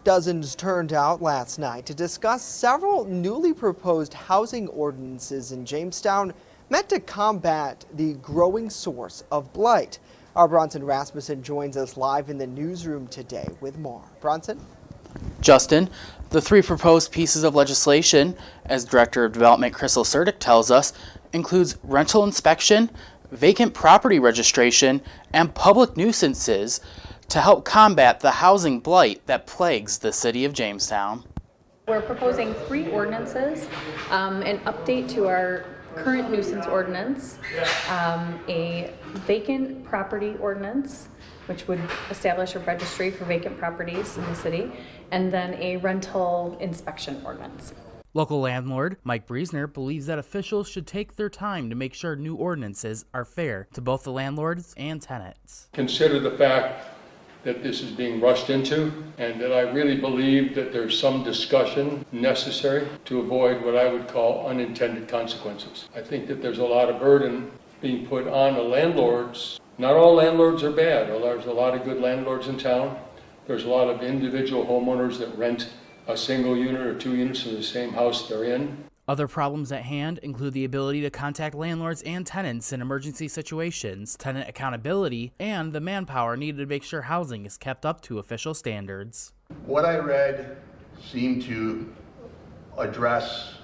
Dozens turned out last night to discuss several newly proposed housing ordinances in Jamestown meant to combat the growing source of blight. Our Bronson Rasmussen joins us live in the newsroom today with more. Bronson? Justin, the three proposed pieces of legislation, as Director of Development Crystal Sertic tells us, includes rental inspection, vacant property registration, and public nuisances to help combat the housing blight that plagues the city of Jamestown. We're proposing 3 ordinances, an update to our current nuisance ordinance, a vacant property ordinance, which would establish a registry for vacant properties in the city, and then a rental inspection ordinance. Local landlord Mike Briesner believes that officials should take their time to make sure new ordinances are fair to both the landlords and tenants. Consider the fact that this is being rushed into, and that I really believe that there's some discussion necessary to avoid what I would call unintended consequences. I think that there's a lot of burden being put on the landlords. Not all landlords are bad. There's a lot of good landlords in town. There's a lot of individual homeowners that rent a single unit or 2 units in the same house they're in. Other problems at hand include the ability to contact landlords and tenants in emergency situations, tenant accountability, and the manpower needed to make sure housing is kept up to official standards. What I read seemed to address,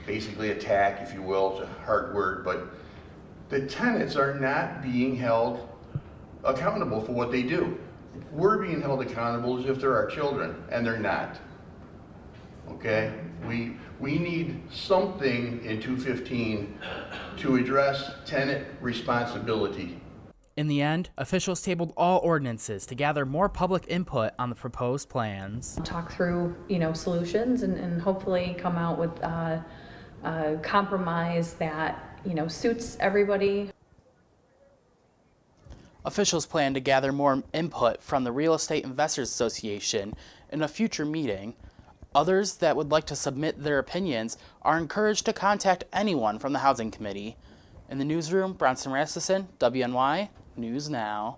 basically attack, if you will, it's a hard word, but the tenants are not being held accountable for what they do. We're being held accountable as if they're our children, and they're not. Okay? We need something in 215 to address tenant responsibility. In the end, officials tabled all ordinances to gather more public input on the proposed plans. Talk through, solutions and hopefully come out with a compromise that, suits everybody. Officials plan to gather more input from the Real Estate Investors Association in a future meeting. Others that would like to submit their opinions are encouraged to contact anyone from the Housing Committee. In the newsroom, Bronson Rasmussen, WNY News Now.